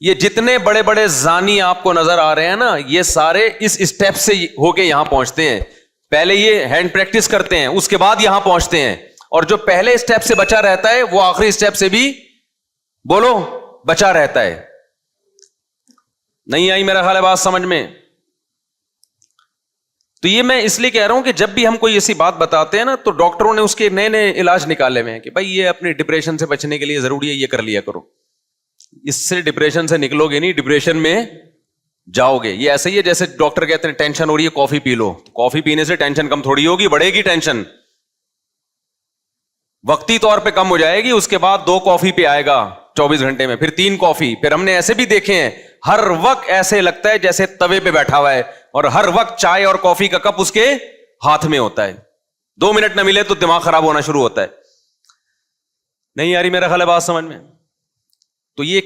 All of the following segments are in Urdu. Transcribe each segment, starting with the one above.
یہ جتنے بڑے بڑے زانی آپ کو نظر آ رہے ہیں نا, یہ سارے اس اسٹیپ سے ہو کے یہاں پہنچتے ہیں. پہلے یہ ہینڈ پریکٹس کرتے ہیں, اس کے بعد یہاں پہنچتے ہیں. اور جو پہلے اسٹیپ سے بچا رہتا ہے وہ آخری اسٹیپ سے بھی بولو بچا رہتا ہے. نہیں آئی میرا خیال ہے بات سمجھ میں؟ تو یہ میں اس لیے کہہ رہا ہوں کہ جب بھی ہم کوئی ایسی بات بتاتے ہیں نا, تو ڈاکٹروں نے اس کے نئے نئے علاج نکالے ہوئے ہیں کہ بھائی یہ اپنے ڈپریشن سے بچنے کے لیے ضروری ہے, یہ کر لیا کرو. اس سے ڈپریشن سے نکلو گے نہیں, ڈپریشن میں جاؤ گے. یہ ایسے ہی ہے جیسے ڈاکٹر کہتے ہیں ٹینشن ہو رہی ہے کافی پی لو. کافی پینے سے ٹینشن کم تھوڑی ہوگی, بڑھے گی ٹینشن. وقتی طور پہ کم ہو جائے گی, اس کے بعد 2 کافی پہ آئے گا 24 گھنٹے میں, پھر 3 کافی. پھر ہم نے ایسے بھی دیکھے ہیں ہر وقت ایسے لگتا ہے جیسے توے پہ بیٹھا ہوا ہے, اور ہر وقت چائے اور کافی کا کپ اس کے ہاتھ میں ہوتا ہے. 2 منٹ نہ ملے تو دماغ خراب ہونا شروع ہوتا ہے. نہیں آ رہی میرا خیال ہے بات سمجھ میں؟ تو یہ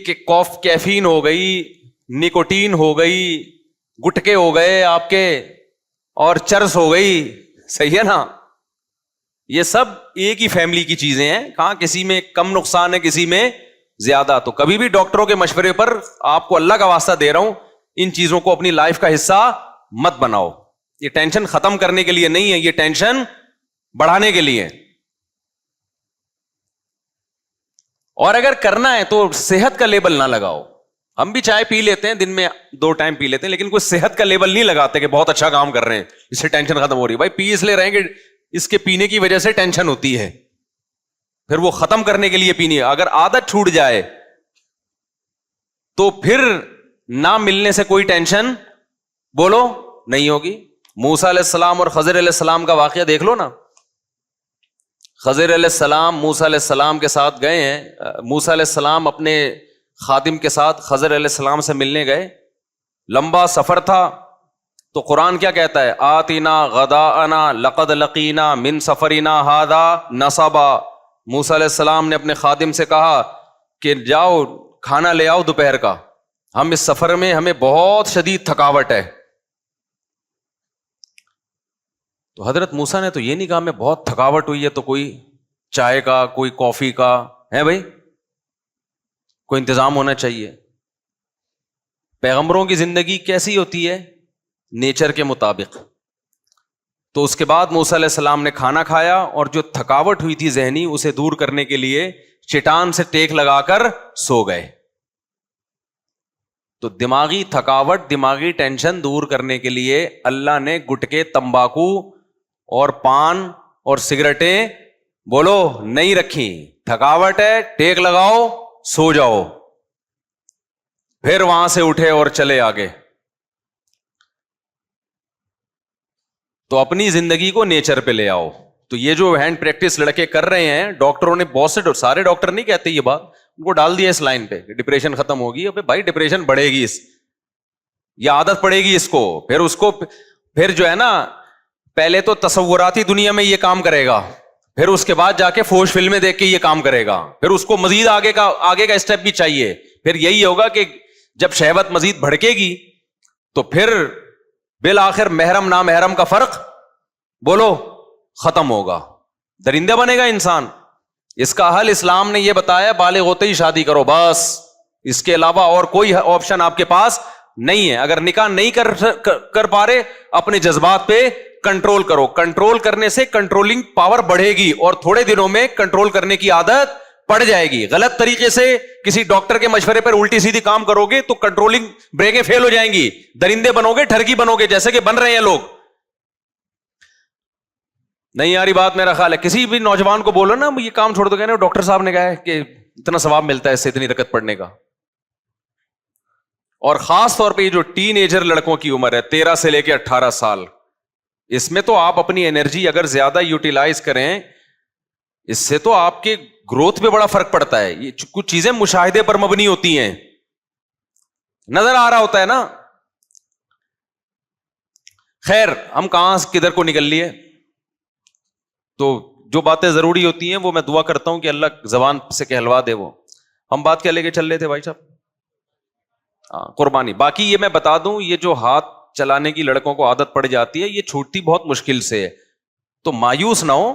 کیفین ہو گئی, نکوٹین ہو گئی, گٹکے ہو گئے آپ کے, اور چرس ہو گئی, صحیح ہے نا؟ یہ سب ایک ہی فیملی کی چیزیں ہیں. کہاں کسی میں کم نقصان ہے, کسی میں زیادہ. تو کبھی بھی ڈاکٹروں کے مشورے پر, آپ کو اللہ کا واسطہ دے رہا ہوں, ان چیزوں کو اپنی لائف کا حصہ مت بناؤ. یہ ٹینشن ختم کرنے کے لیے نہیں ہے, یہ ٹینشن بڑھانے کے لیے. اور اگر کرنا ہے تو صحت کا لیبل نہ لگاؤ. ہم بھی چائے پی لیتے ہیں, دن میں 2 ٹائم پی لیتے ہیں, لیکن کوئی صحت کا لیبل نہیں لگاتے کہ بہت اچھا کام کر رہے ہیں, اس سے ٹینشن ختم ہو رہی ہے. بھائی پی اس لیے رہیں گے, اس کے پینے کی وجہ سے ٹینشن ہوتی ہے, پھر وہ ختم کرنے کے لیے پینی ہے. اگر عادت چھوٹ جائے تو پھر نہ ملنے سے کوئی ٹینشن بولو نہیں ہوگی. موسیٰ علیہ السلام اور خضر علیہ السلام کا واقعہ دیکھ لو نا. خضر علیہ السلام موسیٰ علیہ السلام کے ساتھ گئے ہیں. موسیٰ علیہ السلام اپنے خادم کے ساتھ خضر علیہ السلام سے ملنے گئے. لمبا سفر تھا, تو قرآن کیا کہتا ہے؟ آتینا غداءنا لقد لقینا من سفرنا ھذا نصبا. موسیٰ علیہ السلام نے اپنے خادم سے کہا کہ جاؤ کھانا لے آؤ دوپہر کا, ہم اس سفر میں ہمیں بہت شدید تھکاوٹ ہے. تو حضرت موسیٰ نے تو یہ نہیں کہا میں بہت تھکاوٹ ہوئی ہے تو کوئی چائے کا, کوئی کافی کا ہے بھائی, کوئی انتظام ہونا چاہیے. پیغمبروں کی زندگی کیسی ہوتی ہے؟ نیچر کے مطابق. تو اس کے بعد موسیٰ علیہ السلام نے کھانا کھایا, اور جو تھکاوٹ ہوئی تھی ذہنی, اسے دور کرنے کے لیے چٹان سے ٹیک لگا کر سو گئے. تو دماغی تھکاوٹ, دماغی ٹینشن دور کرنے کے لیے اللہ نے گٹکے, تمباکو اور پان اور سگریٹیں بولو نہیں رکھی. تھکاوٹ ہے, ٹیک لگاؤ, سو جاؤ, پھر وہاں سے اٹھے اور چلے آگے. تو اپنی زندگی کو نیچر پہ لے آؤ. تو یہ جو ہینڈ پریکٹس لڑکے کر رہے ہیں, ڈاکٹروں نے بہت سے, سارے ڈاکٹر نہیں کہتے یہ بات, ان کو ڈال دیا اس لائن پہ کہ ڈپریشن ختم ہوگی. ابے بھائی ڈپریشن بڑھے گی, یہ عادت پڑے گی اس کو. پھر جو ہے نا, پہلے تو تصوراتی دنیا میں یہ کام کرے گا, پھر اس کے بعد جا کے فوش فلمیں دیکھ کے یہ کام کرے گا, پھر اس کو مزید آگے کا اسٹیپ بھی چاہیے. پھر یہی ہوگا کہ جب شہوت مزید بھڑکے گی تو پھر بالآخر محرم نامحرم کا فرق بولو ختم ہوگا, درندہ بنے گا انسان. اس کا حل اسلام نے یہ بتایا, بالغ ہوتے ہی شادی کرو بس, اس کے علاوہ اور کوئی آپشن آپ کے پاس نہیں ہے. اگر نکاح نہیں کر پا رہے, اپنے جذبات پہ کنٹرول کرو. کنٹرول کرنے سے کنٹرولنگ پاور بڑھے گی, اور تھوڑے دنوں میں کنٹرول کرنے کی عادت پڑ جائے گی. غلط طریقے سے کسی ڈاکٹر کے مشورے پر الٹی سیدھی کام کرو گے تو کنٹرولنگ بریکیں فیل ہو جائیں گی, درندے بنو گے, ٹھرکی بنو گے, جیسے کہ بن رہے ہیں لوگ. نہیں آ رہی بات میرا خیال ہے. کسی بھی نوجوان کو بولو نا یہ کام چھوڑ دو, کہنے ڈاکٹر صاحب نے کہا ہے کہ اتنا ثواب ملتا ہے اس سے اتنی رکعت پڑھنے کا. اور خاص طور پہ یہ جو ٹین ایجر لڑکوں کی عمر ہے 13 سے لے کے 18 سال, اس میں تو آپ اپنی انرجی اگر زیادہ یوٹیلائز کریں, اس سے تو آپ کے گروتھ پہ بڑا فرق پڑتا ہے. یہ کچھ چیزیں مشاہدے پر مبنی ہوتی ہیں, نظر آ رہا ہوتا ہے نا. خیر, ہم کہاں کدھر کو نکل لیے. تو جو باتیں ضروری ہوتی ہیں وہ میں دعا کرتا ہوں کہ اللہ زبان سے کہلوا دے. وہ ہم بات کیا لے کے چل رہے تھے بھائی صاحب؟ قربانی. باقی یہ میں بتا دوں, یہ جو ہاتھ چلانے کی لڑکوں کو عادت پڑ جاتی ہے, یہ چھوٹتی بہت مشکل سے ہے. تو مایوس نہ ہو,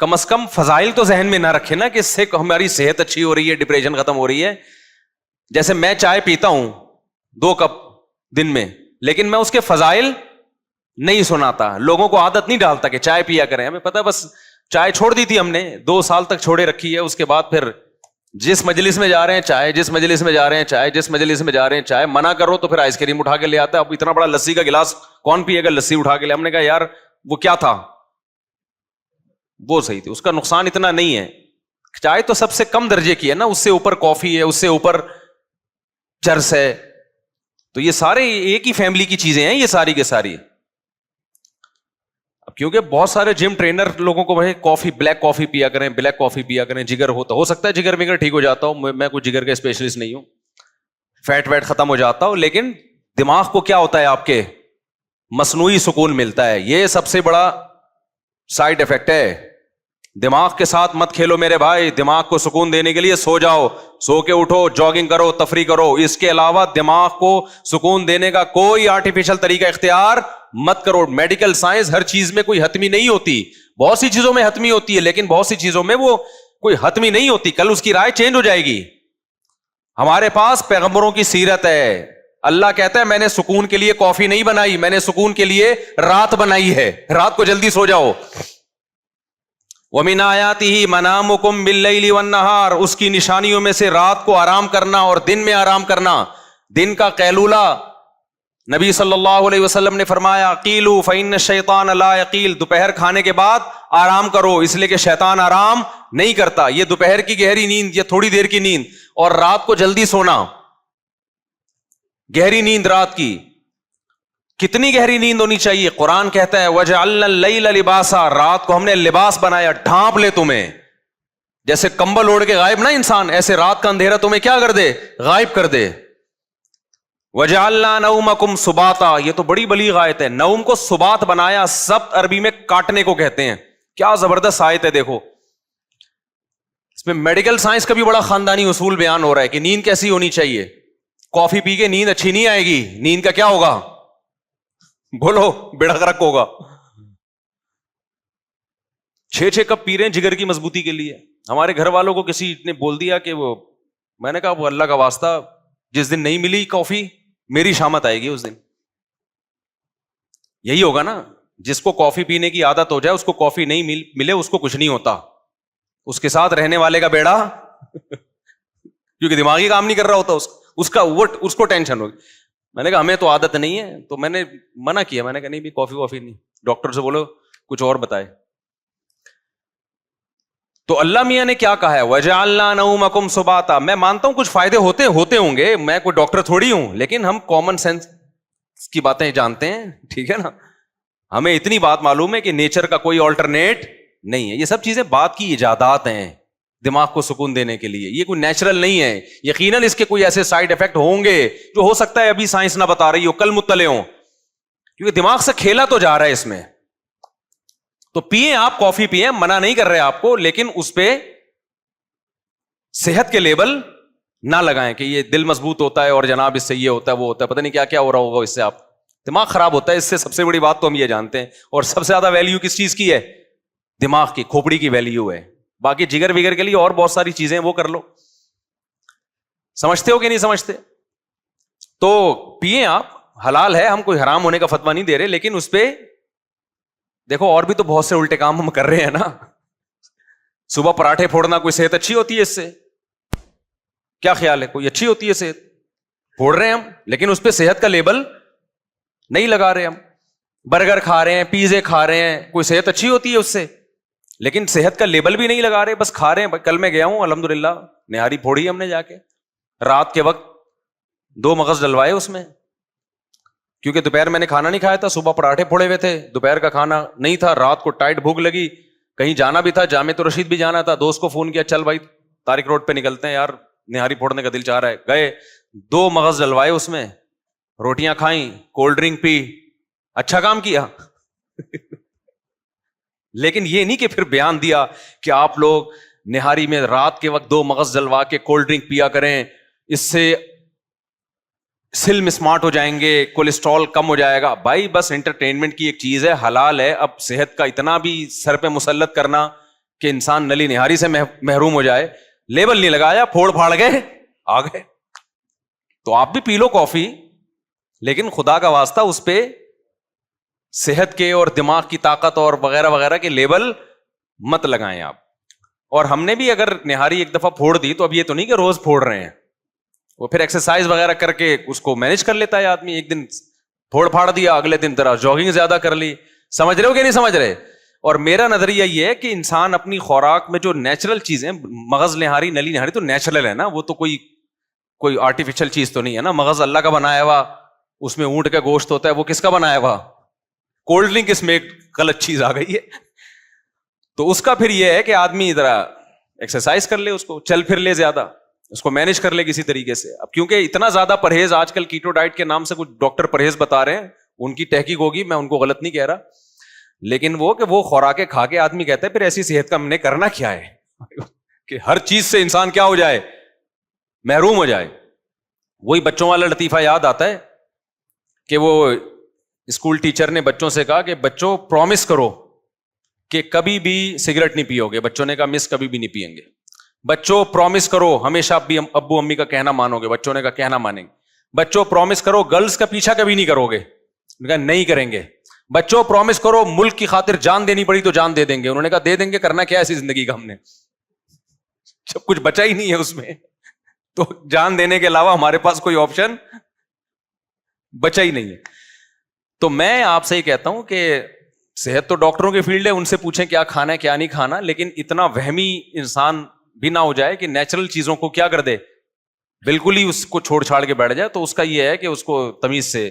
کم از کم فضائل تو ذہن میں نہ رکھے نا کہ اس سے ہماری صحت اچھی ہو رہی ہے, ڈپریشن ختم ہو رہی ہے. جیسے میں چائے پیتا ہوں 2 کپ دن میں, لیکن میں اس کے فضائل نہیں سناتا, لوگوں کو عادت نہیں ڈالتا کہ چائے پیا کریں. ہمیں پتا بس چائے چھوڑ دی تھی ہم نے, 2 سال تک چھوڑے رکھی ہے. اس کے بعد پھر جس مجلس میں جا رہے ہیں چائے, جس مجلس میں جا رہے ہیں چائے, جس مجلس میں جا رہے ہیں چائے. منع کرو تو پھر آئس کریم اٹھا کے لے آتا ہے. اب اتنا بڑا لسی کا گلاس کون پیے گا, لسی اٹھا کے لے. ہم نے کہا یار وہ کیا تھا, وہ صحیح تھی, اس کا نقصان اتنا نہیں ہے. چائے تو سب سے کم درجے کی ہے نا, اس سے اوپر کافی ہے, اس سے اوپر چرس ہے. تو یہ سارے ایک ہی فیملی کی چیزیں ہیں یہ ساری کے ساری. اب کیونکہ بہت سارے جم ٹرینر لوگوں کو کافی, بلیک کافی پیا کریں, بلیک کافی پیا کریں, جگر ہو سکتا ہے جگر وگر ٹھیک ہو جاتا ہوں, میں کوئی جگر کا اسپیشلسٹ نہیں ہوں, فیٹ ویٹ ختم ہو جاتا ہوں, لیکن دماغ کو کیا ہوتا ہے آپ کے مصنوعی سکون ملتا ہے. یہ سب سے بڑا سائڈ افیکٹ ہے. دماغ کے ساتھ مت کھیلو میرے بھائی. دماغ کو سکون دینے کے لیے سو جاؤ, سو کے اٹھو, جاگنگ کرو, تفریح کرو. اس کے علاوہ دماغ کو سکون دینے کا کوئی آرٹیفیشل طریقہ اختیار مت کرو. میڈیکل سائنس ہر چیز میں کوئی حتمی نہیں ہوتی, بہت سی چیزوں میں حتمی ہوتی ہے, لیکن بہت سی چیزوں میں وہ کوئی حتمی نہیں ہوتی. کل اس کی رائے چینج ہو جائے گی. ہمارے پاس پیغمبروں کی سیرت ہے. اللہ کہتا ہے میں نے سکون کے لیے کافی نہیں بنائی, میں نے سکون کے لیے رات بنائی ہے. رات کو جلدی سو جاؤ. وَمِنْ آيَاتِهِ مَنَامُكُمْ بِاللَّيْلِ وَالنَّهَارِ, اس کی نشانیوں میں سے رات کو آرام کرنا اور دن میں آرام کرنا. دن کا قیلولہ نبی صلی اللہ علیہ وسلم نے فرمایا قیلوا فإن الشیطان لا یقیل, دوپہر کھانے کے بعد آرام کرو, اس لیے کہ شیطان آرام نہیں کرتا. یہ دوپہر کی گہری نیند, یہ تھوڑی دیر کی نیند, اور رات کو جلدی سونا, گہری نیند رات کی. کتنی گہری نیند ہونی چاہیے؟ قرآن کہتا ہے وَجَعَلْنَا اللَّيْلَ لِبَاسًا, رات کو ہم نے لباس بنایا, ڈھانپ لے تمہیں. جیسے کمبل اوڑھ کے غائب نہ انسان, ایسے رات کا اندھیرا تمہیں کیا کر دے, غائب کر دے. وَجَعَلْنَا نَوْمَكُمْ سُبَاتًا, یہ تو بڑی بلیغ آیت ہے. نوم کو سبات بنایا, سبت عربی میں کاٹنے کو کہتے ہیں. کیا زبردست آیت ہے, دیکھو اس میں میڈیکل سائنس کا بھی بڑا خاندانی اصول بیان ہو رہا ہے کہ نیند کیسی ہونی چاہیے. کافی پی کے نیند اچھی نہیں آئے گی, نیند کا کیا ہوگا, بولو, بیڑا غرق ہوگا. 6 کپ پی رہے ہیں جگر کی مضبوطی کے لیے. ہمارے گھر والوں کو کسی نے بول دیا کہ وہ, میں نے کہا وہ اللہ کا واسطہ, جس دن نہیں ملی کافی میری شامت آئے گی اس دن. یہی ہوگا نا, جس کو کافی پینے کی عادت ہو جائے, اس کو کافی نہیں ملے, اس کو کچھ نہیں ہوتا. اس کے ساتھ رہنے والے کا بیڑا کیونکہ دماغی کام نہیں کر رہا ہوتا اس کو ٹینشن ہوگی. میں نے کہا ہمیں تو عادت نہیں ہے, تو میں نے منع کیا. میں نے کہا نہیں بھی کافی وافی نہیں, ڈاکٹر سے بولو کچھ اور بتائے. تو اللہ میاں نے کیا کہا ہے وَجَعَلْنَا نَوْمَكُمْ سُبَاتًا. میں مانتا ہوں کچھ فائدے ہوتے ہوں گے, میں کوئی ڈاکٹر تھوڑی ہوں, لیکن ہم کامن سینس کی باتیں جانتے ہیں, ٹھیک ہے نا. ہمیں اتنی بات معلوم ہے کہ نیچر کا کوئی آلٹرنیٹ نہیں ہے. یہ سب چیزیں بات کی ایجادات ہیں دماغ کو سکون دینے کے لیے, یہ کوئی نیچرل نہیں ہے. یقیناً اس کے کوئی ایسے سائیڈ افیکٹ ہوں گے جو ہو سکتا ہے ابھی سائنس نہ بتا رہی ہو, کل مطلع ہوں, کیونکہ دماغ سے کھیلا تو جا رہا ہے اس میں. تو پیئیں آپ, کافی پیئیں, منع نہیں کر رہے آپ کو, لیکن اس پہ صحت کے لیبل نہ لگائیں کہ یہ دل مضبوط ہوتا ہے اور جناب اس سے یہ ہوتا ہے وہ ہوتا ہے, پتہ نہیں کیا کیا ہو رہا ہوگا اس سے, آپ دماغ خراب ہوتا ہے اس سے. سب سے بڑی بات تو ہم یہ جانتے ہیں. اور سب سے زیادہ ویلیو کس چیز کی ہے, دماغ کی, کھوپڑی کی ویلیو ہے. باقی جگر وگر کے لیے اور بہت ساری چیزیں وہ کر لو. سمجھتے ہو کہ نہیں سمجھتے؟ تو پیئیں آپ, حلال ہے, ہم کوئی حرام ہونے کا فتویٰ نہیں دے رہے, لیکن اس پہ دیکھو اور بھی تو بہت سے الٹے کام ہم کر رہے ہیں نا. صبح پراٹھے پھوڑنا, کوئی صحت اچھی ہوتی ہے اس سے؟ کیا خیال ہے, کوئی اچھی ہوتی ہے صحت؟ پھوڑ رہے ہیں ہم, لیکن اس پہ صحت کا لیبل نہیں لگا رہے ہم. برگر کھا رہے ہیں, پیزے کھا رہے ہیں, کوئی صحت اچھی ہوتی ہے اس سے؟ لیکن صحت کا لیبل بھی نہیں لگا رہے, بس کھا رہے ہیں. کل میں گیا ہوں الحمدللہ, نہاری پھوڑی ہم نے جا کے, رات کے وقت 2 مغز ڈلوائے اس میں, کیونکہ دوپہر میں نے کھانا نہیں کھایا تھا, صبح پراٹھے پھوڑے ہوئے تھے, دوپہر کا کھانا نہیں تھا, رات کو ٹائٹ بھوک لگی, کہیں جانا بھی تھا, جامع رشید بھی جانا تھا. دوست کو فون کیا, چل بھائی طارق روڈ پہ نکلتے ہیں یار, نہاری پھوڑنے کا دل چاہ رہا ہے. گئے, 2 مغز ڈلوائے اس میں, روٹیاں کھائیں, کولڈ ڈرنک پی, اچھا کام کیا. لیکن یہ نہیں کہ پھر بیان دیا کہ آپ لوگ نہاری میں رات کے وقت 2 مغز ڈلوا کے کولڈ ڈرنک پیا کریں, اس سے سلم اسمارٹ ہو جائیں گے, کولیسٹرول کم ہو جائے گا. بھائی بس انٹرٹینمنٹ کی ایک چیز ہے, حلال ہے. اب صحت کا اتنا بھی سر پہ مسلط کرنا کہ انسان نلی نہاری سے محروم ہو جائے, لیبل نہیں لگایا, پھوڑ پھاڑ گئے, آ گئے. تو آپ بھی پی لو کافی, لیکن خدا کا واسطہ اس پہ صحت کے اور دماغ کی طاقت اور وغیرہ وغیرہ کے لیبل مت لگائیں آپ. اور ہم نے بھی اگر نہاری ایک دفعہ پھوڑ دی تو اب یہ تو نہیں کہ روز پھوڑ رہے ہیں, وہ پھر ایکسرسائز وغیرہ کر کے اس کو مینج کر لیتا ہے آدمی. ایک دن پھوڑ پھاڑ دیا, اگلے دن ذرا جاگنگ زیادہ کر لی. سمجھ رہے ہو کہ نہیں سمجھ رہے؟ اور میرا نظریہ یہ ہے کہ انسان اپنی خوراک میں جو نیچرل چیزیں, مغز نہاری نلی نہاری تو نیچرل ہے نا, وہ تو کوئی آرٹیفیشل چیز تو نہیں ہے نا. مغز اللہ کا بنایا ہوا, اس میں اونٹ کا گوشت ہوتا ہے, وہ کس کا بنایا ہوا؟ کولڈ ڈرنک اس میں ایک غلط چیز آ گئی ہے. تو اس کا پھر یہ ہے کہ آدمی ذرا ایکسرسائز کر لے, اس کو چل پھر لے, زیادہ اس کو مینج کر لے کسی طریقے سے. اب کیونکہ اتنا زیادہ پرہیز آج کل کیٹو ڈائٹ کے نام سے کچھ ڈاکٹر پرہیز بتا رہے ہیں, ان کی تحقیق ہوگی, میں ان کو غلط نہیں کہہ رہا, لیکن وہ خوراکیں کھا کے آدمی کہتا ہے پھر ایسی صحت کا ہم نے کرنا کیا ہے کہ ہر چیز سے انسان کیا ہو جائے, محروم ہو جائے. وہی بچوں والا لطیفہ یاد آتا ہے کہ وہ اسکول ٹیچر نے بچوں سے کہا کہ بچوں پرومس کرو کہ کبھی بھی سگریٹ نہیں پیو گے. بچوں نے کہا مس کبھی بھی نہیں پیئیں گے. بچوں پرومس کرو ہمیشہ ابو امی کا کہنا مانو گے. بچوں نے کہا کہنا مانیں گے. بچوں پرومس کرو گرلز کا پیچھا کبھی نہیں کرو گے. انہوں نے کہا نہیں کریں گے. بچوں پرومس کرو ملک کی خاطر جان دینی پڑی تو جان دے دیں گے. انہوں نے کہا دے دیں گے, کرنا کیا ایسی زندگی کا ہم نے, جب کچھ بچا ہی نہیں ہے اس میں, تو جان دینے کے علاوہ ہمارے پاس کوئی آپشن بچا ہی نہیں ہے. تو میں آپ سے یہ کہتا ہوں کہ صحت تو ڈاکٹروں کی فیلڈ ہے, ان سے پوچھیں کیا کھانا ہے کیا نہیں کھانا, لیکن اتنا وہمی انسان بھی نہ ہو جائے کہ نیچرل چیزوں کو کیا کر دے, بالکل ہی اس کو چھوڑ چھاڑ کے بیٹھ جائے. تو اس کا یہ ہے کہ اس کو تمیز سے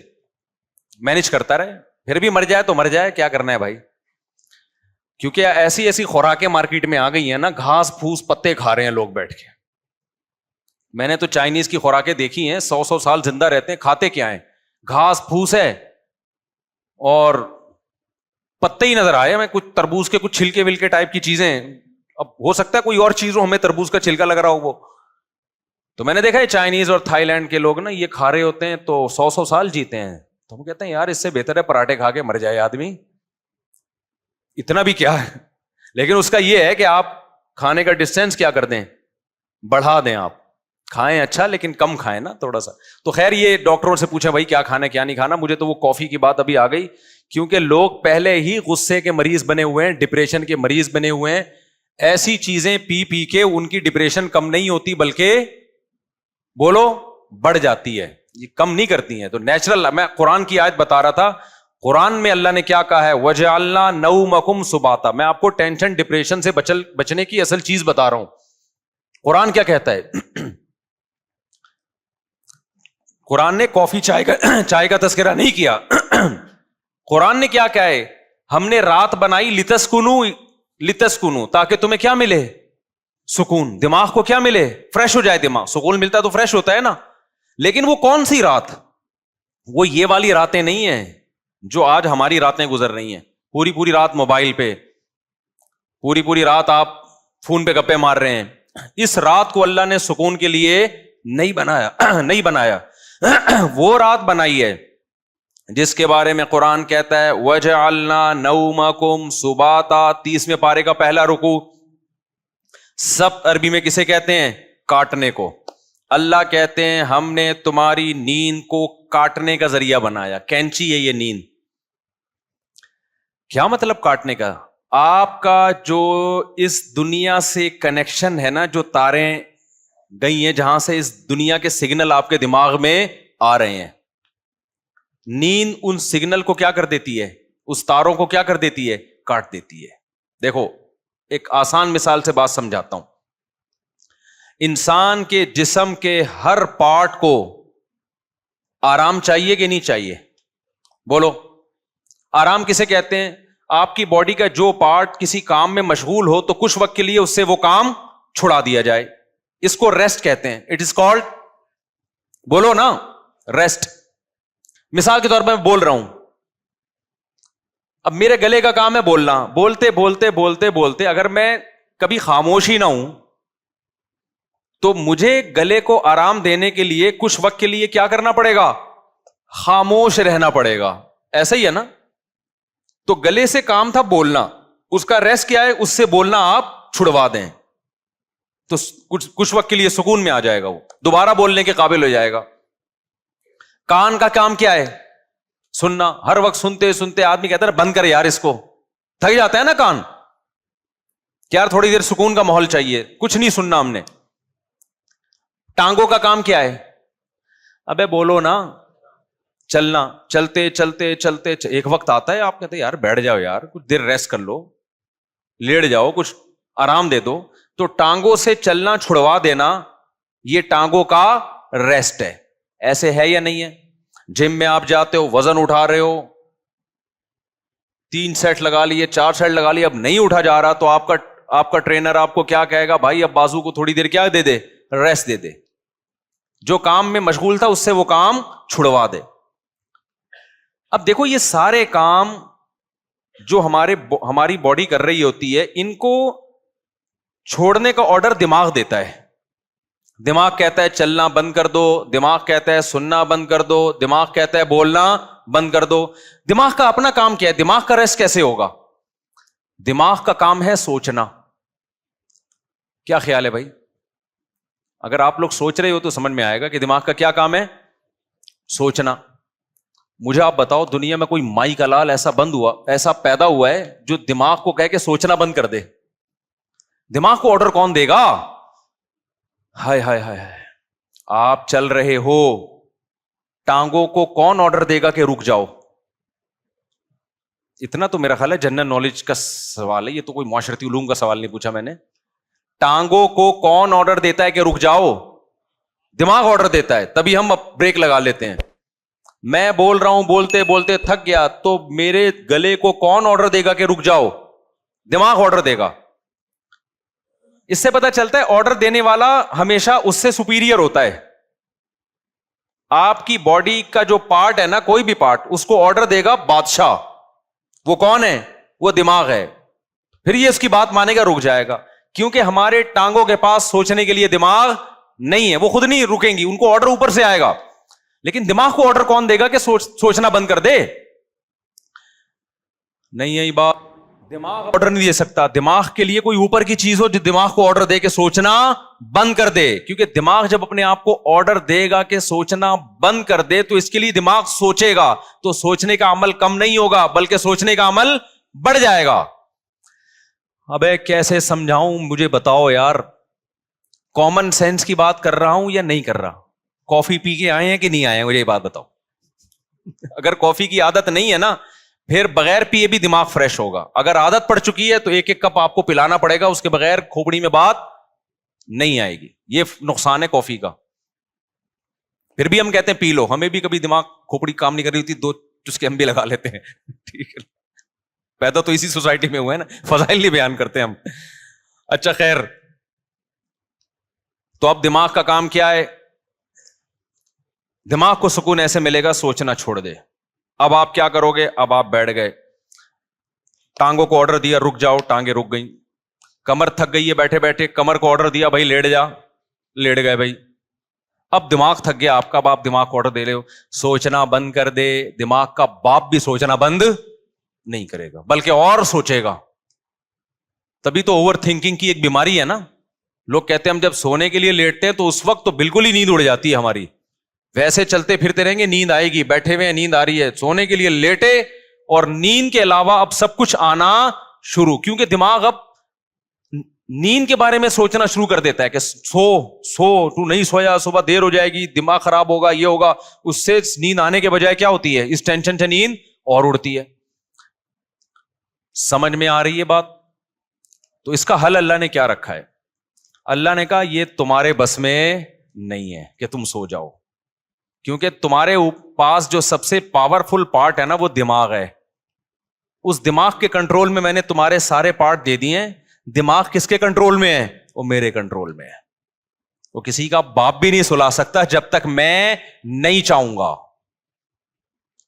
مینج کرتا رہے, پھر بھی مر جائے تو مر جائے, کیا کرنا ہے بھائی. کیونکہ ایسی خوراکیں مارکیٹ میں آ گئی ہیں نا, گھاس پھوس پتے کھا رہے ہیں لوگ بیٹھ کے. میں نے تو چائنیز کی خوراکیں دیکھی ہیں, 100 سال زندہ رہتے ہیں, کھاتے کیا ہیں, گھاس پھوس ہے اور پتے ہی نظر آئے ہمیں, کچھ تربوز کے کچھ چھلکے ولکے ٹائپ کی چیزیں. اب ہو سکتا ہے کوئی اور چیز ہو, ہمیں تربوز کا چھلکا لگ رہا ہو وہ. تو میں نے دیکھا ہے چائنیز اور تھائی لینڈ کے لوگ نا یہ کھا رہے ہوتے ہیں تو 100 سال جیتے ہیں. تو ہم کہتے ہیں یار اس سے بہتر ہے پراٹھے کھا کے مر جائے آدمی, اتنا بھی کیا ہے. لیکن اس کا یہ ہے کہ آپ کھانے کا ڈسٹینس کیا کر دیں, بڑھا دیں. آپ کھائیں اچھا لیکن کم کھائیں نا تھوڑا سا. تو خیر یہ ڈاکٹروں سے پوچھیں بھائی کیا کھانا کیا نہیں کھانا. مجھے تو وہ کافی کی بات ابھی آ گئی, کیونکہ لوگ پہلے ہی غصے کے مریض بنے ہوئے ہیں, ڈپریشن کے مریض بنے ہوئے ہیں. ایسی چیزیں پی پی کے ان کی ڈپریشن کم نہیں ہوتی بلکہ بولو بڑھ جاتی ہے, یہ کم نہیں کرتی ہیں. تو نیچرل, میں قرآن کی آیت بتا رہا تھا, قرآن میں اللہ نے کیا کہا ہے, وَجَعَلْنَا نَوْمَكُمْ سُبَاتًا. میں آپ کو ٹینشن ڈپریشن سے بچنے کی اصل چیز بتا رہا ہوں. قرآن کیا کہتا ہے؟ قرآن نے کافی چائے کا تذکرہ نہیں کیا. قرآن نے کیا کہا ہے, ہم نے رات بنائی لتسکنو, تاکہ تمہیں کیا ملے, سکون. دماغ کو کیا ملے, فریش ہو جائے دماغ. سکون ملتا تو فریش ہوتا ہے نا. لیکن وہ کون سی رات, وہ یہ والی راتیں نہیں ہیں جو آج ہماری راتیں گزر رہی ہیں. پوری رات موبائل پہ, پوری رات آپ فون پہ گپے مار رہے ہیں. اس رات کو اللہ نے سکون کے لیے نہیں بنایا. وہ رات بنائی ہے جس کے بارے میں قرآن کہتا ہے وَجَعَلْنَا نَوْمَكُمْ سُبَاتًا. 30ویں پارے کا پہلا رکوع. سب عربی میں کسے کہتے ہیں, کاٹنے کو. اللہ کہتے ہیں ہم نے تمہاری نیند کو کاٹنے کا ذریعہ بنایا. کینچی ہے یہ نیند. کیا مطلب کاٹنے کا؟ آپ کا جو اس دنیا سے کنیکشن ہے نا, جو تاریں گئی ہیں جہاں سے اس دنیا کے سگنل آپ کے دماغ میں آ رہے ہیں, نیند ان سگنل کو کیا کر دیتی ہے, اس تاروں کو کیا کر دیتی ہے, کاٹ دیتی ہے. دیکھو ایک آسان مثال سے بات سمجھاتا ہوں. انسان کے جسم کے ہر پارٹ کو آرام چاہیے کہ نہیں چاہیے؟ بولو, آرام کسے کہتے ہیں؟ آپ کی باڈی کا جو پارٹ کسی کام میں مشغول ہو تو کچھ وقت کے لیے اس سے وہ کام چھڑا دیا جائے, اس کو ریسٹ کہتے ہیں. اٹ از کالڈ, بولو نا, ریسٹ. مثال کے طور پر میں بول رہا ہوں, اب میرے گلے کا کام ہے بولنا, بولتے بولتے بولتے بولتے اگر میں کبھی خاموش ہی نہ ہوں تو مجھے گلے کو آرام دینے کے لیے کچھ وقت کے لیے کیا کرنا پڑے گا, خاموش رہنا پڑے گا. ایسا ہی ہے نا. تو گلے سے کام تھا بولنا, اس کا ریسٹ کیا ہے, اس سے بولنا آپ چھڑوا دیں تو کچھ وقت کے لیے سکون میں آ جائے گا, وہ دوبارہ بولنے کے قابل ہو جائے گا. کان کا کام کیا ہے؟ سننا. ہر وقت سنتے سنتے آدمی کہتا ہے بند کر یار اس کو, تھک جاتا ہے نا کان کہ یار تھوڑی دیر سکون کا ماحول چاہیے, کچھ نہیں سننا ہم نے. ٹانگوں کا کام کیا ہے؟ ابے بولو نا, چلنا. چلتے چلتے چلتے ایک وقت آتا ہے آپ کہتے ہیں یار بیٹھ جاؤ یار, کچھ دیر ریسٹ کر لو, لیٹ جاؤ, کچھ آرام دے دو. تو ٹانگوں سے چلنا چھڑوا دینا یہ ٹانگوں کا ریسٹ ہے. ایسے ہے یا نہیں ہے؟ جم میں آپ جاتے ہو, وزن اٹھا رہے ہو, 3 سیٹ لگا لیے, 4 سیٹ لگا لیے, اب نہیں اٹھا جا رہا تو آپ کا ٹرینر آپ کو کیا کہے گا؟ بھائی اب بازو کو تھوڑی دیر کیا دے دے, ریسٹ دے دے. جو کام میں مشغول تھا اس سے وہ کام چھڑوا دے. اب دیکھو یہ سارے کام جو ہماری باڈی کر رہی ہوتی ہے, ان کو چھوڑنے کا آرڈر دماغ دیتا ہے. دماغ کہتا ہے چلنا بند کر دو, دماغ کہتا ہے سننا بند کر دو, دماغ کہتا ہے بولنا بند کر دو. دماغ کا اپنا کام کیا ہے؟ دماغ کا ریسٹ کیسے ہوگا؟ دماغ کا کام ہے سوچنا. کیا خیال ہے بھائی؟ اگر آپ لوگ سوچ رہے ہو تو سمجھ میں آئے گا کہ دماغ کا کیا کام ہے؟ سوچنا. مجھے آپ بتاؤ دنیا میں کوئی مائی کا لال ایسا پیدا ہوا ہے جو دماغ کو کہہ کے سوچنا بند کر دے؟ دماغ کو آرڈر کون دے گا؟ ہائے ہائے ہائے, آپ چل رہے ہو, ٹانگوں کو کون آرڈر دے گا کہ رک جاؤ؟ اتنا تو میرا خیال ہے جنرل نالج کا سوال ہے, یہ تو کوئی معاشرتی علوم کا سوال نہیں پوچھا میں نے. ٹانگوں کو کون آرڈر دیتا ہے کہ رک جاؤ؟ دماغ آرڈر دیتا ہے, تبھی ہم بریک لگا لیتے ہیں. میں بول رہا ہوں, بولتے بولتے تھک گیا, تو میرے گلے کو کون آرڈر دے گا کہ رک جاؤ؟ دماغ آرڈر دے گا. اس سے پتا چلتا ہے آرڈر دینے والا ہمیشہ اس سے سپیریئر ہوتا ہے. آپ کی باڈی کا جو پارٹ ہے نا, کوئی بھی پارٹ, اس کو آرڈر دے گا بادشاہ. وہ کون ہے؟ وہ دماغ ہے. پھر یہ اس کی بات مانے گا, رک جائے گا. کیونکہ ہمارے ٹانگوں کے پاس سوچنے کے لیے دماغ نہیں ہے, وہ خود نہیں رکیں گی, ان کو آرڈر اوپر سے آئے گا. لیکن دماغ کو آرڈر کون دے گا کہ سوچنا بند کر دے؟ نہیں ہے بات. دماغ آرڈر نہیں دے سکتا. دماغ کے لیے کوئی اوپر کی چیز ہو جو دماغ کو آرڈر دے کہ سوچنا بند کر دے. کیونکہ دماغ جب اپنے آپ کو آرڈر دے گا کہ سوچنا بند کر دے تو اس کے لیے دماغ سوچے گا, تو سوچنے کا عمل کم نہیں ہوگا بلکہ سوچنے کا عمل بڑھ جائے گا. ابے کیسے سمجھاؤں, مجھے بتاؤ یار. کامن سینس کی بات کر رہا ہوں یا نہیں کر رہا؟ کافی پی کے آئے ہیں کہ نہیں آئے ہیں؟ مجھے یہ بات بتاؤ. اگر کافی کی عادت نہیں ہے نا, پھر بغیر پیے بھی دماغ فریش ہوگا. اگر عادت پڑ چکی ہے تو ایک ایک کپ آپ کو پلانا پڑے گا, اس کے بغیر کھوپڑی میں بات نہیں آئے گی. یہ نقصان ہے کافی کا. پھر بھی ہم کہتے ہیں پی لو, ہمیں بھی کبھی دماغ کھوپڑی کام نہیں کر رہی ہوتی, 2 چسکے ہم بھی لگا لیتے ہیں. ٹھیک ہے, پیدا تو اسی سوسائٹی میں ہوئے نا, فضائل نہیں بیان کرتے ہم. اچھا خیر, تو اب دماغ کا کام کیا ہے؟ دماغ کو سکون ایسے ملے گا سوچنا چھوڑ دے. اب آپ کیا کرو گے؟ اب آپ بیٹھ گئے, ٹانگوں کو آرڈر دیا رک جاؤ, ٹانگیں رک گئیں. کمر تھک گئی ہے بیٹھے بیٹھے, کمر کو آرڈر دیا بھائی لیٹ جا, لیٹ گئے بھائی. اب دماغ تھک گیا آپ کا, اب آپ دماغ کو آرڈر دے رہے ہو سوچنا بند کر دے. دماغ کا باپ بھی سوچنا بند نہیں کرے گا بلکہ اور سوچے گا. تبھی تو اوور تھنکنگ کی ایک بیماری ہے نا. لوگ کہتے ہیں ہم جب سونے کے لیے لیٹتے ہیں تو اس وقت تو بالکل ہی نیند اڑ جاتی ہے ہماری. ویسے چلتے پھرتے رہیں گے نیند آئے گی, بیٹھے ہوئے نیند آ رہی ہے, سونے کے لیے لیٹے اور نیند کے علاوہ اب سب کچھ آنا شروع. کیونکہ دماغ اب نیند کے بارے میں سوچنا شروع کر دیتا ہے کہ سو تو نہیں سویا, صبح دیر ہو جائے گی, دماغ خراب ہوگا, یہ ہوگا. اس سے نیند آنے کے بجائے کیا ہوتی ہے؟ اس ٹینشن سے نیند اور اڑتی ہے. سمجھ میں آ رہی ہے بات؟ تو اس کا حل اللہ نے کیا رکھا ہے؟ اللہ نے کہا یہ تمہارے بس میں نہیں ہے کہ تم سو جاؤ, کیونکہ تمہارے پاس جو سب سے پاورفل پارٹ ہے نا وہ دماغ ہے. اس دماغ کے کنٹرول میں میں نے تمہارے سارے پارٹ دے دیے ہیں. دماغ کس کے کنٹرول میں ہے؟ وہ میرے کنٹرول میں ہے. وہ کسی کا باپ بھی نہیں سلا سکتا جب تک میں نہیں چاہوں گا.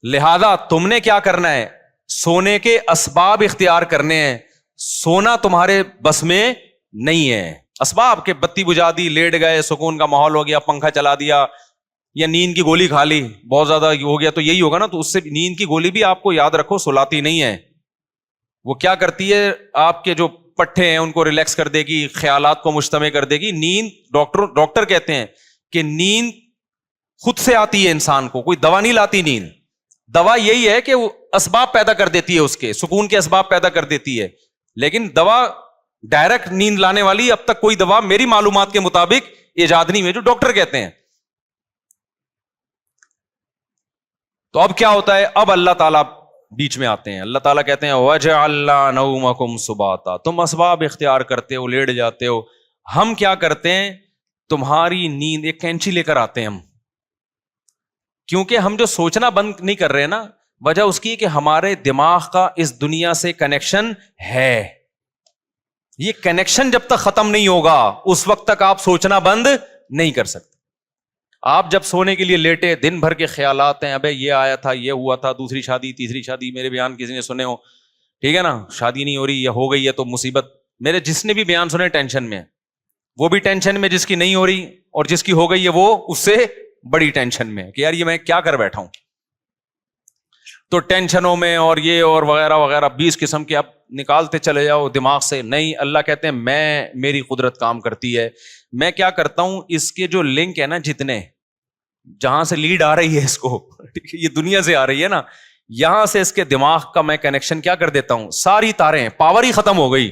لہذا تم نے کیا کرنا ہے؟ سونے کے اسباب اختیار کرنے ہیں. سونا تمہارے بس میں نہیں ہے. اسباب کے بتی بجھا دی, لیٹ گئے, سکون کا ماحول ہو گیا, پنکھا چلا دیا, یا نیند کی گولی کھا لی, بہت زیادہ ہو گیا تو یہی ہوگا نا. تو اس سے نیند کی گولی بھی آپ کو یاد رکھو سلاتی نہیں ہے. وہ کیا کرتی ہے؟ آپ کے جو پٹھے ہیں ان کو ریلیکس کر دے گی, خیالات کو مجتمع کر دے گی. نیند ڈاکٹر کہتے ہیں کہ نیند خود سے آتی ہے انسان کو, کوئی دوا نہیں لاتی نیند. دوا یہی ہے کہ وہ اسباب پیدا کر دیتی ہے, اس کے سکون کے اسباب پیدا کر دیتی ہے, لیکن دوا ڈائریکٹ نیند لانے والی اب تک کوئی دوا میری معلومات کے مطابق ایجاد نہیں ہوئی, جو ڈاکٹر کہتے ہیں. تو اب کیا ہوتا ہے, اب اللہ تعالیٰ بیچ میں آتے ہیں. اللہ تعالیٰ کہتے ہیں وَجَعَلْنَا نَوْمَكُمْ سُبَاتًا, تم اسباب اختیار کرتے ہو, لیٹ جاتے ہو. ہم کیا کرتے ہیں, تمہاری نیند ایک کینچی لے کر آتے ہیں ہم, کیونکہ ہم جو سوچنا بند نہیں کر رہے نا, وجہ اس کی کہ ہمارے دماغ کا اس دنیا سے کنیکشن ہے. یہ کنیکشن جب تک ختم نہیں ہوگا اس وقت تک آپ سوچنا بند نہیں کر سکتے. آپ جب سونے کے لیے لیٹے, دن بھر کے خیالات ہیں, ابے یہ آیا تھا, یہ ہوا تھا, دوسری شادی, تیسری شادی, میرے بیان کسی نے سنے ہو, ٹھیک ہے نا, شادی نہیں ہو رہی یا ہو گئی ہے تو مصیبت. میرے جس نے بھی بیان سنے ٹینشن میں, وہ بھی ٹینشن میں جس کی نہیں ہو رہی, اور جس کی ہو گئی ہے وہ اس سے بڑی ٹینشن میں کہ یار یہ میں کیا کر بیٹھا ہوں. تو ٹینشنوں میں اور یہ اور وغیرہ وغیرہ 20 قسم کے آپ نکالتے چلے جاؤ دماغ سے. نہیں, اللہ کہتے ہیں میری قدرت کام کرتی ہے. میں کیا کرتا ہوں, اس کے جو لنک ہے نا, جتنے جہاں سے لیڈ آ رہی ہے اس کو, یہ دنیا سے آ رہی ہے نا, یہاں سے اس کے دماغ کا میں کنیکشن کیا کر دیتا ہوں, ساری تاریں, پاور ہی ختم ہو گئی.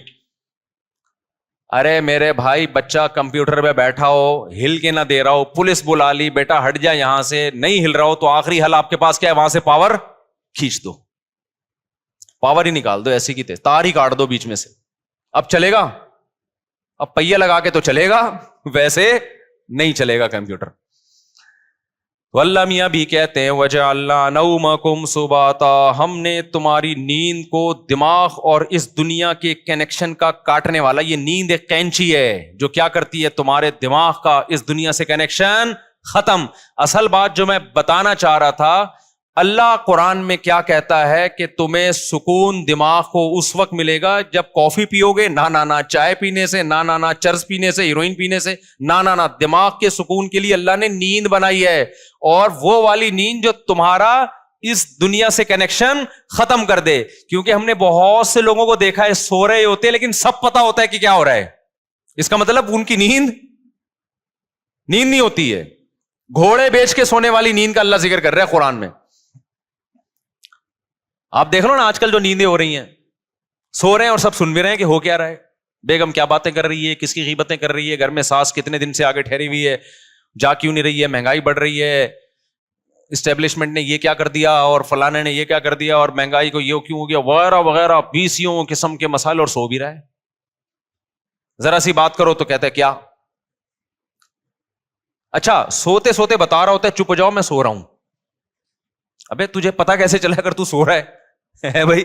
ارے میرے بھائی, بچہ کمپیوٹر پہ بیٹھا ہو, ہل کے نہ دے رہا ہو, پولیس بلا لی, بیٹا ہٹ جا یہاں سے, نہیں ہل رہا ہو, تو آخری حل آپ کے پاس کیا ہے, وہاں سے پاور کھینچ دو, پاور ہی نکال دو, ایسی کی تیز تار ہی کاٹ دو بیچ میں سے. اب چلے گا, اب پہیہ لگا کے تو چلے گا, ویسے نہیں چلے گا کمپیوٹر. تو اللہ میاں بھی کہتے ہیں وَجَعَلْنَا نَوْمَكُمْ سُبَاتًا, ہم نے تمہاری نیند کو دماغ اور اس دنیا کے کنیکشن کا کاٹنے والا, یہ نیند ایک کینچی ہے جو کیا کرتی ہے, تمہارے دماغ کا اس دنیا سے کنیکشن ختم. اصل بات جو میں بتانا چاہ رہا تھا, اللہ قرآن میں کیا کہتا ہے کہ تمہیں سکون دماغ کو اس وقت ملے گا جب کافی پیو گے, نہ چائے پینے سے, نہ چرس پینے سے, ہیروئن پینے سے, نہ دماغ کے سکون کے لیے اللہ نے نیند بنائی ہے, اور وہ والی نیند جو تمہارا اس دنیا سے کنیکشن ختم کر دے. کیونکہ ہم نے بہت سے لوگوں کو دیکھا ہے سو رہے ہوتے لیکن سب پتا ہوتا ہے کہ کیا ہو رہا ہے, اس کا مطلب ان کی نیند نہیں ہوتی ہے. گھوڑے بیچ کے سونے والی نیند کا اللہ ذکر کر رہا ہے قرآن میں. آپ دیکھ لو نا آج کل جو نیندیں ہو رہی ہیں, سو رہے ہیں اور سب سن بھی رہے ہیں کہ ہو کیا رہا ہے, بیگم کیا باتیں کر رہی ہے, کس کی غیبتیں کر رہی ہے, گھر میں ساس کتنے دن سے آگے ٹھہری ہوئی ہے, جا کیوں نہیں رہی ہے, مہنگائی بڑھ رہی ہے, اسٹیبلشمنٹ نے یہ کیا کر دیا, اور فلانے نے یہ کیا کر دیا, اور مہنگائی کو یہ کیوں ہو گیا, وغیرہ وغیرہ 20 قسم کے مسائل, اور سو بھی رہا ہے. ذرا سی بات کرو تو کہتے ہیں کیا, اچھا سوتے سوتے بتا رہا ہوتا ہے چپ ہو جاؤ میں سو رہا ہوں. ابے تجھے پتا کیسے چلا کر تو سو رہا ہے بھائی,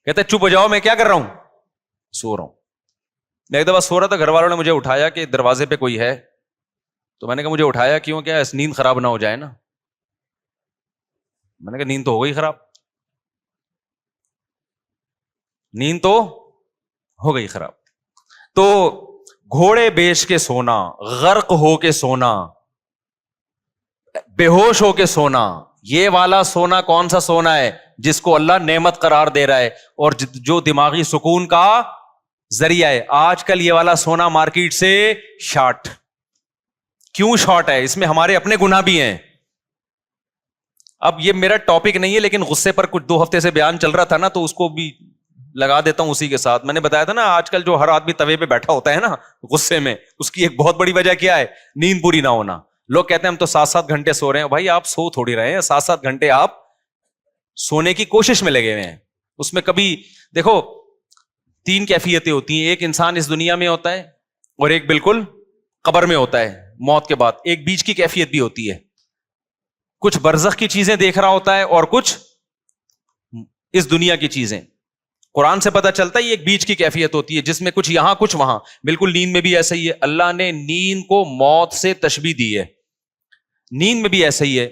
کہتے چپ ہو جاؤ میں کیا کر رہا ہوں, سو رہا ہوں. میں ایک دفعہ سو رہا تھا, گھر والوں نے مجھے اٹھایا کہ دروازے پہ کوئی ہے, تو میں نے کہا مجھے اٹھایا کیوں, کیا نیند خراب نہ ہو جائے نا. میں نے کہا نیند تو ہو گئی خراب, نیند تو ہو گئی خراب. تو گھوڑے بیچ کے سونا, غرق ہو کے سونا, بے ہوش ہو کے سونا, یہ والا سونا کون سا سونا ہے جس کو اللہ نعمت قرار دے رہا ہے اور جو دماغی سکون کا ذریعہ ہے. آج کل یہ والا سونا مارکیٹ سے شارٹ. کیوں شارٹ ہے, اس میں ہمارے اپنے گناہ بھی ہیں. اب یہ میرا ٹاپک نہیں ہے لیکن غصے پر کچھ 2 ہفتے سے بیان چل رہا تھا نا, تو اس کو بھی لگا دیتا ہوں اسی کے ساتھ. میں نے بتایا تھا نا آج کل جو ہر آدمی توے پہ بیٹھا ہوتا ہے نا غصے میں, اس کی ایک بہت بڑی وجہ کیا ہے, نیند پوری نہ ہونا. لوگ کہتے ہیں ہم تو 7-7 گھنٹے سو رہے ہیں. بھائی آپ سو تھوڑی رہے ہیں, 7-7 گھنٹے آپ سونے کی کوشش میں لگے ہوئے ہیں. اس میں کبھی دیکھو 3 کیفیتیں ہوتی ہیں, ایک انسان اس دنیا میں ہوتا ہے اور ایک بالکل قبر میں ہوتا ہے موت کے بعد. ایک بیچ کی کیفیت بھی ہوتی ہے, کچھ برزخ کی چیزیں دیکھ رہا ہوتا ہے اور کچھ اس دنیا کی چیزیں. قرآن سے پتہ چلتا ہے یہ ایک بیچ کی کیفیت ہوتی ہے جس میں کچھ یہاں کچھ وہاں. بالکل نیند میں بھی ایسا ہی ہے. اللہ نے نیند کو موت سے تشبیہ دی ہے. نیند میں بھی ایسا ہی ہے,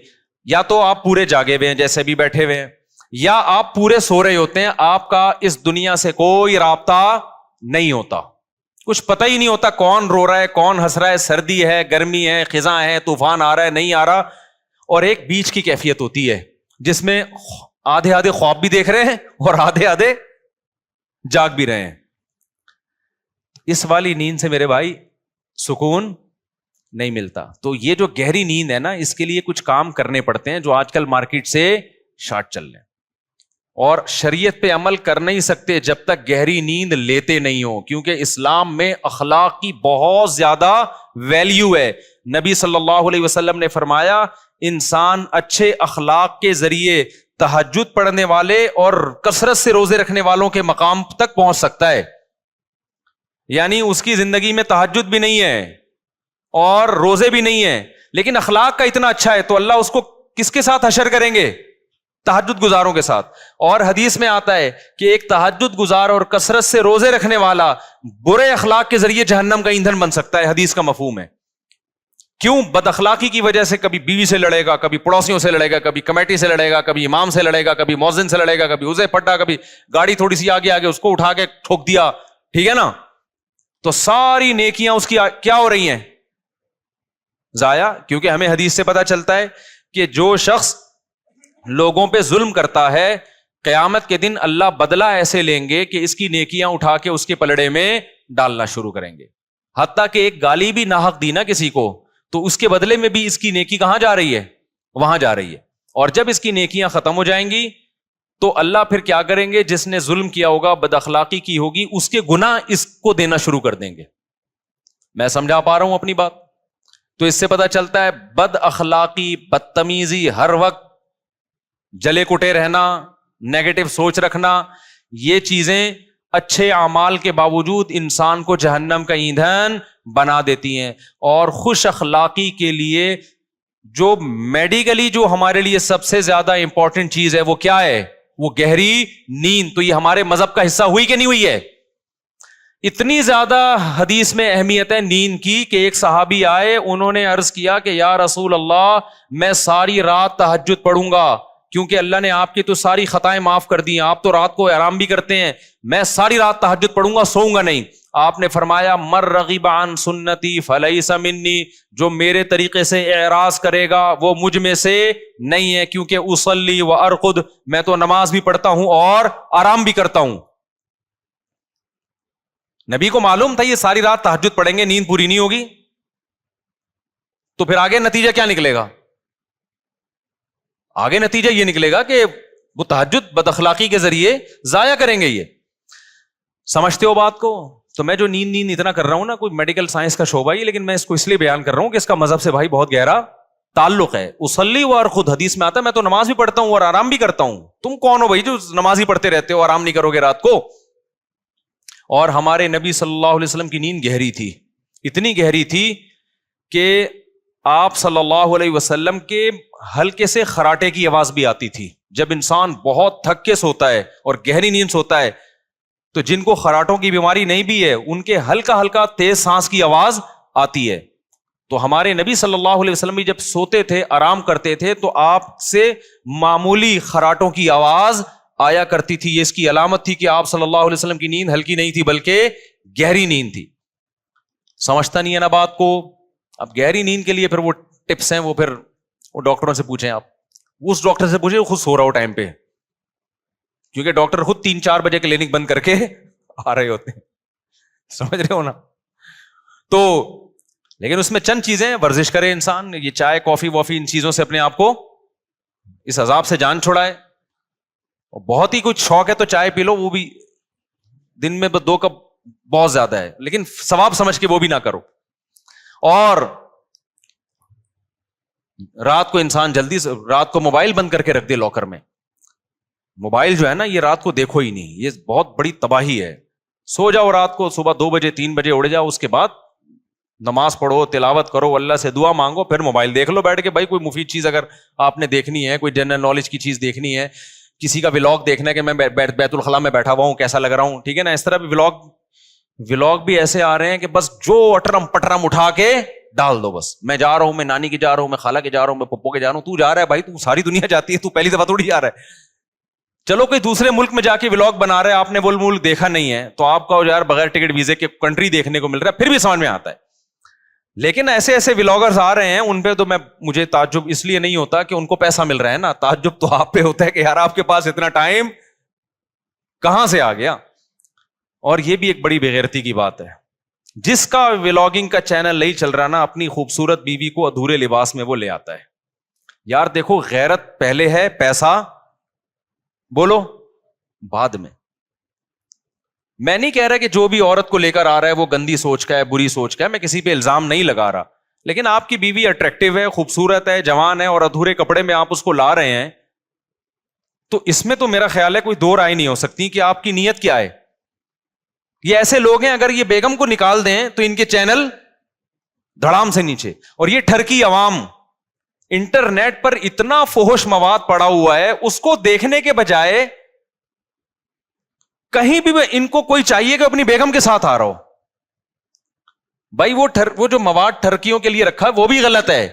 یا تو آپ پورے جاگے ہوئے ہیں جیسے بھی بیٹھے ہوئے ہیں, یا آپ پورے سو رہے ہوتے ہیں. آپ کا اس دنیا سے کوئی رابطہ نہیں ہوتا, کچھ پتہ ہی نہیں ہوتا کون رو رہا ہے کون ہنس رہا ہے, سردی ہے گرمی ہے, خزاں ہے, طوفان آ رہا ہے نہیں آ رہا. اور ایک بیچ کی کیفیت ہوتی ہے جس میں آدھے خواب بھی دیکھ رہے ہیں اور آدھے جاگ بھی رہے ہیں. اس والی نیند سے میرے بھائی سکون نہیں ملتا. تو یہ جو گہری نیند ہے نا, اس کے لیے کچھ کام کرنے پڑتے ہیں جو آج کل مارکیٹ سے شارٹ چل رہے ہیں, اور شریعت پہ عمل کر نہیں سکتے جب تک گہری نیند لیتے نہیں ہو, کیونکہ اسلام میں اخلاق کی بہت زیادہ ویلیو ہے. نبی صلی اللہ علیہ وسلم نے فرمایا انسان اچھے اخلاق کے ذریعے تہجد پڑھنے والے اور کثرت سے روزے رکھنے والوں کے مقام تک پہنچ سکتا ہے. یعنی اس کی زندگی میں تہجد بھی نہیں ہے اور روزے بھی نہیں ہیں, لیکن اخلاق کا اتنا اچھا ہے تو اللہ اس کو کس کے ساتھ حشر کریں گے؟ تہجد گزاروں کے ساتھ. اور حدیث میں آتا ہے کہ ایک تہجد گزار اور کثرت سے روزے رکھنے والا برے اخلاق کے ذریعے جہنم کا ایندھن بن سکتا ہے. حدیث کا مفہوم ہے. کیوں؟ بد اخلاقی کی وجہ سے کبھی بیوی سے لڑے گا, کبھی پڑوسیوں سے لڑے گا, کبھی کمیٹی سے لڑے گا, کبھی امام سے لڑے گا, کبھی مؤذن سے لڑے گا, کبھی اسے پٹا, کبھی گاڑی تھوڑی سی آگے اس کو اٹھا کے ٹھوک دیا, ٹھیک ہے نا, تو ساری نیکیاں اس کی کیا ہو رہی ہیں؟ ضائع. کیونکہ ہمیں حدیث سے پتا چلتا ہے کہ جو شخص لوگوں پہ ظلم کرتا ہے قیامت کے دن اللہ بدلہ ایسے لیں گے کہ اس کی نیکیاں اٹھا کے اس کے پلڑے میں ڈالنا شروع کریں گے. حتیٰ کہ ایک گالی بھی ناحق دی نا کسی کو, تو اس کے بدلے میں بھی اس کی نیکی کہاں جا رہی ہے؟ وہاں جا رہی ہے. اور جب اس کی نیکیاں ختم ہو جائیں گی تو اللہ پھر کیا کریں گے؟ جس نے ظلم کیا ہوگا, بد اخلاقی کی ہوگی, اس کے گناہ اس کو دینا شروع کر دیں گے. میں سمجھا پا رہا ہوں اپنی بات؟ تو اس سے پتا چلتا ہے بد اخلاقی, بدتمیزی, ہر وقت جلے کٹے رہنا, نیگیٹو سوچ رکھنا, یہ چیزیں اچھے اعمال کے باوجود انسان کو جہنم کا ایندھن بنا دیتی ہیں. اور خوش اخلاقی کے لیے جو میڈیکلی جو ہمارے لیے سب سے زیادہ امپورٹنٹ چیز ہے وہ کیا ہے؟ وہ گہری نیند. تو یہ ہمارے مذہب کا حصہ ہوئی کہ نہیں ہوئی ہے؟ اتنی زیادہ حدیث میں اہمیت ہے نیند کی کہ ایک صحابی آئے, انہوں نے عرض کیا کہ یا رسول اللہ میں ساری رات تہجد پڑھوں گا, کیونکہ اللہ نے آپ کی تو ساری خطائیں معاف کر دی ہیں, آپ تو رات کو آرام بھی کرتے ہیں, میں ساری رات تہجد پڑھوں گا, سوؤں گا نہیں. آپ نے فرمایا مر رغب عن سنتی فلیس منی, جو میرے طریقے سے اعراض کرے گا وہ مجھ میں سے نہیں ہے, کیونکہ اصلی و ارقد, میں تو نماز بھی پڑھتا ہوں اور آرام بھی کرتا ہوں. نبی کو معلوم تھا یہ ساری رات تہجد پڑھیں گے, نیند پوری نہیں ہوگی, تو پھر آگے نتیجہ کیا نکلے گا؟ آگے نتیجہ یہ نکلے گا کہ وہ تہجد بد اخلاقی کے ذریعے ضائع کریں گے. یہ سمجھتے ہو بات کو؟ تو میں جو نیند اتنا کر رہا ہوں نا, کوئی میڈیکل سائنس کا شعبہ ہی, لیکن میں اس کو اس لیے بیان کر رہا ہوں کہ اس کا مذہب سے بھائی بہت گہرا تعلق ہے. اصلی و ارقد حدیث میں آتا ہے میں تو نماز بھی پڑھتا ہوں اور آرام بھی کرتا ہوں. تم کون ہو بھائی جو نماز ہی پڑھتے رہتے ہو, آرام نہیں کرو گے رات کو؟ اور ہمارے نبی صلی اللہ علیہ وسلم کی نیند گہری تھی, اتنی گہری تھی کہ آپ صلی اللہ علیہ وسلم کے ہلکے سے خراٹے کی آواز بھی آتی تھی. جب انسان بہت تھک کے سوتا ہے اور گہری نیند سوتا ہے تو جن کو خراٹوں کی بیماری نہیں بھی ہے ان کے ہلکا ہلکا تیز سانس کی آواز آتی ہے. تو ہمارے نبی صلی اللہ علیہ وسلم بھی جب سوتے تھے, آرام کرتے تھے, تو آپ سے معمولی خراٹوں کی آواز آیا کرتی تھی. یہ اس کی علامت تھی کہ آپ صلی اللہ علیہ وسلم کی نیند ہلکی نہیں تھی بلکہ گہری نیند تھی. سمجھتا نہیں ہے نا بات کو؟ اب گہری نیند کے لیے پھر وہ ٹپس ہیں, وہ پھر وہ ڈاکٹروں سے پوچھیں, آپ اس ڈاکٹر سے پوچھیں خود سو رہا ہو ٹائم پہ, کیونکہ ڈاکٹر خود 3-4 بجے کلینک بند کر کے آ رہے ہوتے ہیں, سمجھ رہے ہو نا؟ تو لیکن اس میں چند چیزیں, ورزش کرے انسان, یہ چائے کافی وافی ان چیزوں سے اپنے آپ کو, اس عذاب سے جان چھڑائے. اور بہت ہی کچھ شوق ہے تو چائے پی لو, وہ بھی دن میں 2 کپ بہت زیادہ ہے, لیکن ثواب سمجھ کے وہ بھی نہ کرو. اور رات کو انسان جلدی سے, رات کو موبائل بند کر کے رکھ دے لاکر میں. موبائل جو ہے نا یہ رات کو دیکھو ہی نہیں, یہ بہت بڑی تباہی ہے. سو جاؤ رات کو, صبح 2 بجے 3 بجے اڑ جاؤ, اس کے بعد نماز پڑھو, تلاوت کرو, اللہ سے دعا مانگو, پھر موبائل دیکھ لو بیٹھ کے. بھائی کوئی مفید چیز اگر آپ نے دیکھنی ہے, کوئی جنرل نالج کی چیز دیکھنی ہے, کسی کا ولاگ دیکھنا ہے کہ میں بیت الخلاء میں بیٹھا ہوا ہوں کیسا لگ رہا ہوں, ٹھیک ہے نا, اس طرح بھی ولاگ بھی ایسے آ رہے ہیں کہ بس جو اٹرم پٹرم اٹھا کے ڈال دو. بس میں جا رہا ہوں, میں نانی کے جا رہا ہوں, میں خالہ کے جا رہا ہوں, میں پپو کے جا رہا ہوں. تو جا رہا ہے بھائی, تو ساری دنیا جاتی ہے, تو پہلی دفعہ تھوڑی جا رہا ہے. چلو کوئی دوسرے ملک میں جا کے ولاگ بنا رہا ہے, آپ نے وہ ملک دیکھا نہیں ہے, تو آپ کا یار بغیر ٹکٹ ویزے کے کنٹری دیکھنے کو مل رہا ہے, پھر بھی سمجھ میں آتا ہے. لیکن ایسے ایسے ولاگرز آ رہے ہیں, ان پہ تو مجھے تعجب اس لیے نہیں ہوتا کہ ان کو پیسہ مل رہا ہے نا, تعجب تو آپ پہ ہوتا ہے کہ یار آپ کے پاس اتنا ٹائم کہاں سے آ گیا. اور یہ بھی ایک بڑی بے غیرتی کی بات ہے, جس کا ولاگنگ کا چینل نہیں چل رہا نا, اپنی خوبصورت بیوی کو ادھورے لباس میں وہ لے آتا ہے. یار دیکھو, غیرت پہلے ہے, پیسہ بولو بعد میں. میں نہیں کہہ رہا کہ جو بھی عورت کو لے کر آ رہا ہے وہ گندی سوچ کا ہے, بری سوچ کا ہے, میں کسی پہ الزام نہیں لگا رہا, لیکن آپ کی بیوی اٹریکٹیو ہے, خوبصورت ہے, جوان ہے, اور ادھورے کپڑے میں آپ اس کو لا رہے ہیں, تو اس میں تو میرا خیال ہے کوئی دو رائے نہیں ہو سکتی کہ آپ کی نیت کیا ہے. یہ ایسے لوگ ہیں, اگر یہ بیگم کو نکال دیں تو ان کے چینل دھڑام سے نیچے. اور یہ ٹھرکی عوام, انٹرنیٹ پر اتنا فحش مواد پڑا ہوا ہے, اس کو دیکھنے کے بجائے کہیں بھی ان کو کوئی چاہیے کہ اپنی بیگم کے ساتھ آ رہا ہو. بھائی وہ جو مواد ٹھرکیوں کے لیے رکھا ہے وہ بھی غلط ہے,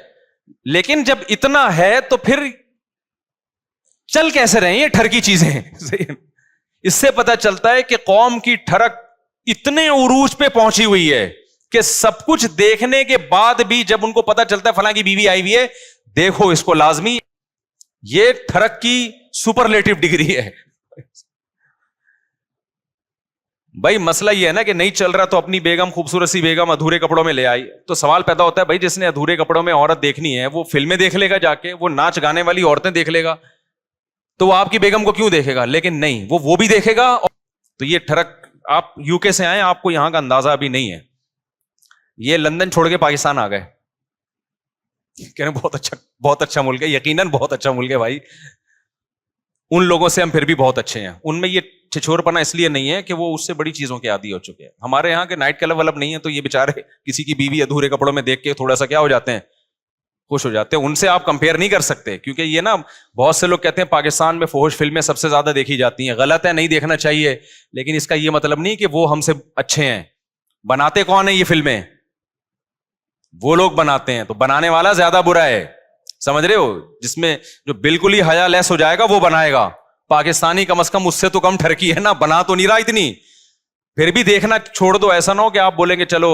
لیکن جب اتنا ہے تو پھر چل کیسے رہے ہیں یہ ٹھرکی چیزیں. اس سے پتا چلتا ہے کہ قوم کی ٹھرک اتنے عروج پہ پہنچی ہوئی ہے کہ سب کچھ دیکھنے کے بعد بھی جب ان کو پتا چلتا ہے فلاں کی بیوی آئی ہوئی ہے, دیکھو اس کو لازمی, یہ ٹھرک کی سپرلیٹو ڈگری ہے. بھائی مسئلہ یہ ہے نا کہ نہیں چل رہا تو اپنی بیگم, خوبصورت سی بیگم ادھورے کپڑوں میں لے آئی, تو سوال پیدا ہوتا ہے بھائی جس نے ادھورے کپڑوں میں عورت دیکھنی ہے وہ فلمیں دیکھ لے گا جا کے, وہ ناچ گانے والی عورتیں دیکھ لے گا, تو وہ آپ کی بیگم کو کیوں دیکھے گا؟ لیکن نہیں, وہ بھی دیکھے گا. تو یہ ٹھرک, آپ یو کے سے آئے, آپ کو یہاں کا اندازہ ابھی نہیں ہے. یہ لندن چھوڑ کے پاکستان آ گئے, کہہ رہے بہت اچھا ملک ہے, یقیناً بہت اچھا ملک ہے بھائی. ان لوگوں سے ہم پھر بھی بہت اچھے ہیں, ان میں یہ چھچور پنا اس لیے نہیں ہے کہ وہ اس سے بڑی چیزوں کے عادی ہو چکے ہیں. ہمارے یہاں کے نائٹ کلب ولب نہیں ہے, تو یہ بےچارے کسی کی بیوی ادھورے کپڑوں میں دیکھ کے تھوڑا سا کیا ہو جاتے ہیں, خوش ہو جاتے ہیں. ان سے آپ کمپیئر نہیں کر سکتے, کیونکہ یہ نا بہت سے لوگ کہتے ہیں پاکستان میں فحش فلمیں سب سے زیادہ دیکھی جاتی ہیں. غلط ہے, نہیں دیکھنا چاہیے, لیکن اس کا یہ مطلب نہیں کہ وہ ہم سے اچھے ہیں. بناتے کون ہیں یہ فلمیں؟ وہ لوگ بناتے ہیں, تو بنانے والا زیادہ برا ہے, سمجھ رہے ہو؟ جس میں جو بالکل ہی حیا لیس ہو جائے گا وہ بنائے گا. پاکستانی کم از کم اس سے تو کم ٹھرکی ہے نا, بنا تو نہیں رہا اتنی, پھر بھی دیکھنا چھوڑ دو. ایسا نہ ہو کہ آپ بولیں گے چلو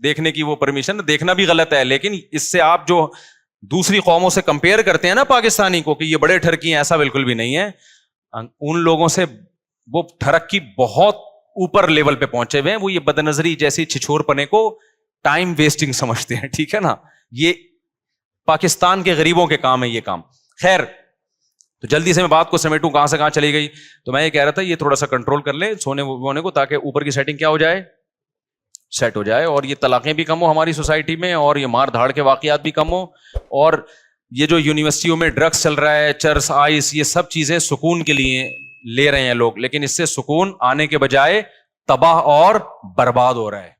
دیکھنے کی وہ پرمیشن, دیکھنا بھی غلط ہے, لیکن اس سے آپ جو دوسری قوموں سے کمپیئر کرتے ہیں نا پاکستانی کو کہ یہ بڑے ٹھرکی ہیں, ایسا بالکل بھی نہیں ہے. ان لوگوں سے وہ ٹھرک کی بہت اوپر لیول پہ پہنچے ہوئے ہیں. وہ یہ بدنظری جیسی چھچور پنے کو ٹائم ویسٹنگ سمجھتے ہیں, ٹھیک ہے نا. یہ پاکستان کے غریبوں کے کام ہے یہ کام. خیر, تو جلدی سے میں بات کو سمیٹوں, کہاں سے کہاں چلی گئی. تو میں یہ کہہ رہا تھا یہ تھوڑا سا کنٹرول کر لیں سونے وونے کو, تاکہ اوپر کی سیٹنگ کیا ہو جائے, سیٹ ہو جائے, اور یہ طلاقیں بھی کم ہو ہماری سوسائٹی میں, اور یہ مار دھاڑ کے واقعات بھی کم ہو, اور یہ جو یونیورسٹیوں میں ڈرگس چل رہا ہے, چرس, آئس, یہ سب چیزیں سکون کے لیے لے رہے ہیں لوگ, لیکن اس سے سکون آنے کے بجائے تباہ اور برباد ہو رہا ہے.